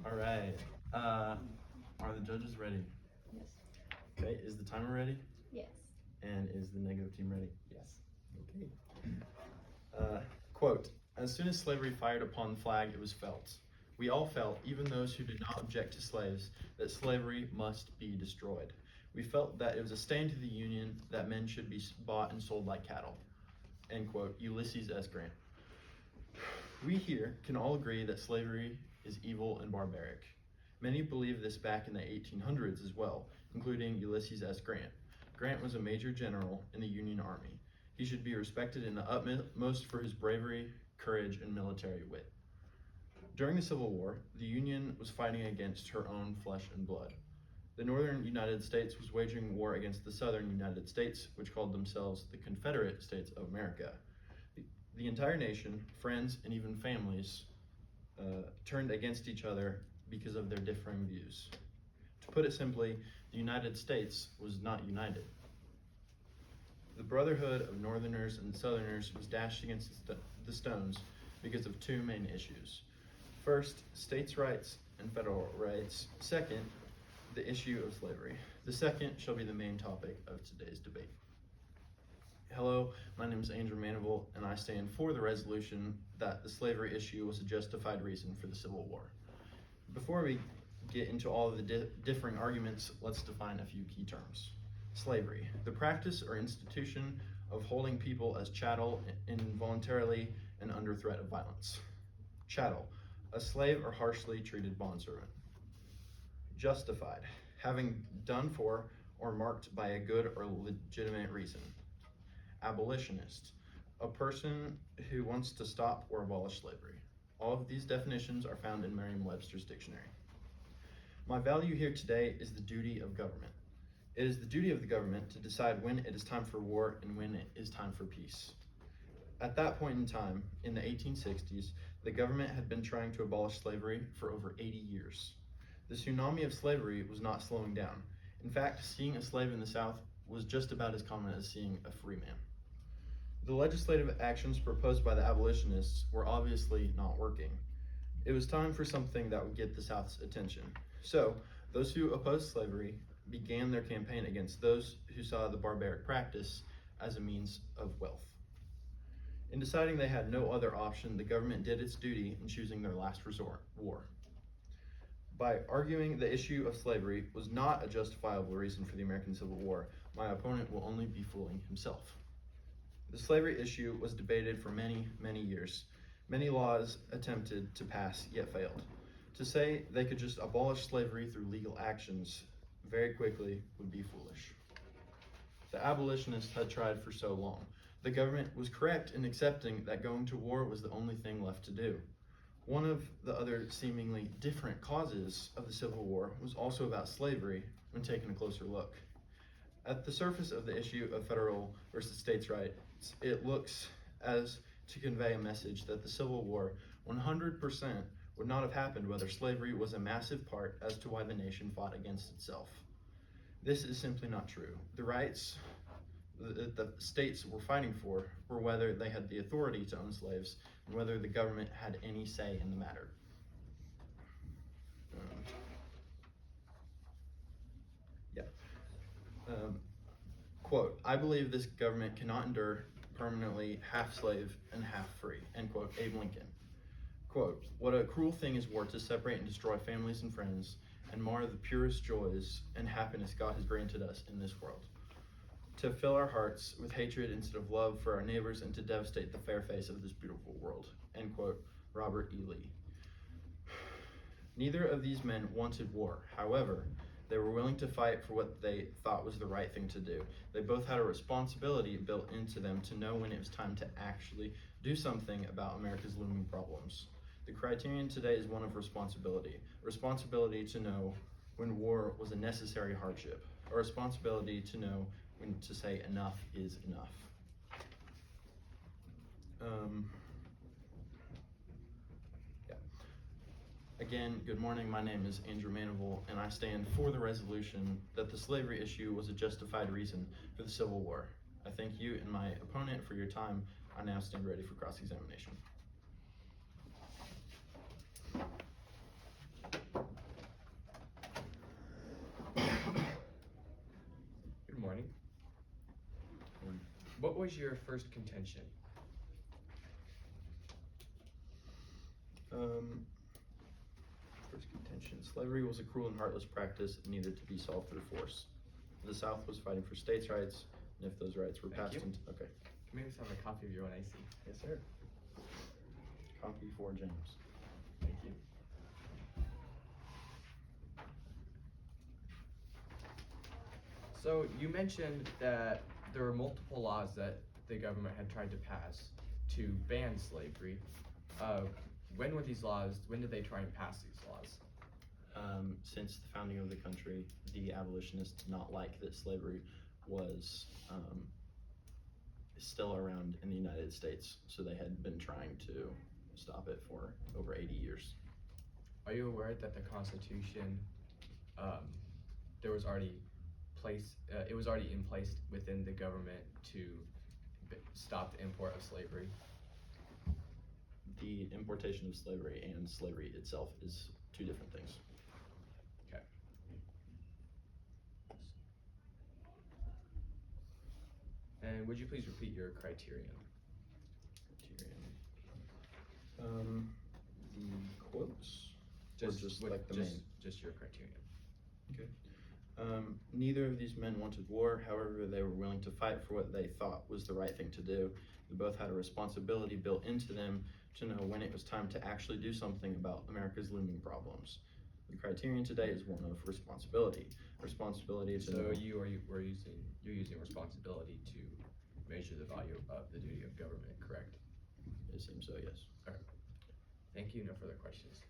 All right. Are the judges ready? Yes. Okay. Is the timer ready? Yes. And is the negative team ready? Yes. Okay. Quote, as soon as slavery fired upon the flag, it was felt. We all felt, even those who did not object to slaves, that slavery must be destroyed. We felt that it was a stain to the Union that men should be bought and sold like cattle. End quote. Ulysses S. Grant. We here can all agree that slavery is evil and barbaric. Many believed this back in the 1800s as well, including Ulysses S. Grant. Grant was a major general in the Union Army. He should be respected in the utmost for his bravery, courage, and military wit. During the Civil War, the Union was fighting against her own flesh and blood. The northern United States was waging war against the southern United States, which called themselves the Confederate States of America. The entire nation, friends, and even families turned against each other because of their differing views. To put it simply, the United States was not united. The brotherhood of Northerners and Southerners was dashed against the stones because of two main issues. First, states' rights and federal rights. Second, the issue of slavery. The second shall be the main topic of today's debate. Hello, my name is Andrew Maneval, and I stand for the resolution that the slavery issue was a justified reason for the Civil War. Before we get into all of the differing arguments, let's define a few key terms. Slavery, the practice or institution of holding people as chattel involuntarily and under threat of violence. Chattel, a slave or harshly treated bondservant. Justified, having done for or marked by a good or legitimate reason. Abolitionist, a person who wants to stop or abolish slavery. All of these definitions are found in Merriam-Webster's dictionary. My value here today is the duty of government. It is the duty of the government to decide when it is time for war and when it is time for peace. At that point in time, in the 1860s, the government had been trying to abolish slavery for over 80 years. The tsunami of slavery was not slowing down. In fact, seeing a slave in the South was just about as common as seeing a free man. The legislative actions proposed by the abolitionists were obviously not working. It was time for something that would get the South's attention. So, those who opposed slavery began their campaign against those who saw the barbaric practice as a means of wealth. In deciding they had no other option, the government did its duty in choosing their last resort, war. By arguing the issue of slavery was not a justifiable reason for the American Civil War, my opponent will only be fooling himself. The slavery issue was debated for many, many years. Many laws attempted to pass, yet failed. To say they could just abolish slavery through legal actions very quickly would be foolish. The abolitionists had tried for so long. The government was correct in accepting that going to war was the only thing left to do. One of the other seemingly different causes of the Civil War was also about slavery when taking a closer look. At the surface of the issue of federal versus states' rights, it looks as to convey a message that the Civil War 100% would not have happened whether slavery was a massive part as to why the nation fought against itself. This is simply not true. The rights that the states were fighting for were whether they had the authority to own slaves and whether the government had any say in the matter. Quote, I believe this government cannot endure permanently half slave and half free, end quote, Abe Lincoln. Quote, what a cruel thing is war to separate and destroy families and friends and mar the purest joys and happiness God has granted us in this world. To fill our hearts with hatred instead of love for our neighbors and to devastate the fair face of this beautiful world, end quote, Robert E. Lee. Neither of these men wanted war. However, they were willing to fight for what they thought was the right thing to do. They both had a responsibility built into them to know when it was time to actually do something about America's looming problems. The criterion today is one of responsibility. Responsibility to know when war was a necessary hardship. A responsibility to know when to say enough is enough. Again, good morning. My name is Andrew Maneval, and I stand for the resolution that the slavery issue was a justified reason for the Civil War. I thank you and my opponent for your time. I now stand ready for cross-examination. What was your first contention? First contention, slavery was a cruel and heartless practice that needed to be solved through force. The South was fighting for states' rights, and if those rights were passed into, okay. Can we have a copy of your own IC? Yes, sir. Copy for James. Thank you. So you mentioned that there were multiple laws that the government had tried to pass to ban slavery. When were these laws, when did they try and pass these laws? Since the founding of the country, the abolitionists did not like that slavery was still around in the United States, so they had been trying to stop it for over 80 years. Are you aware that the Constitution, there was already it was already in place within the government to stop the import of slavery? The importation of slavery and slavery itself is two different things. Okay. And would you please repeat your criterion? The quotes? Just your criterion. Okay. Neither of these men wanted war, however, they were willing to fight for what they thought was the right thing to do. They both had a responsibility built into them to know when it was time to actually do something about America's looming problems. The criterion today is one of responsibility. Responsibility is you're using responsibility to measure the value of the duty of government, correct? It seems so, yes. All right. Thank you. No further questions.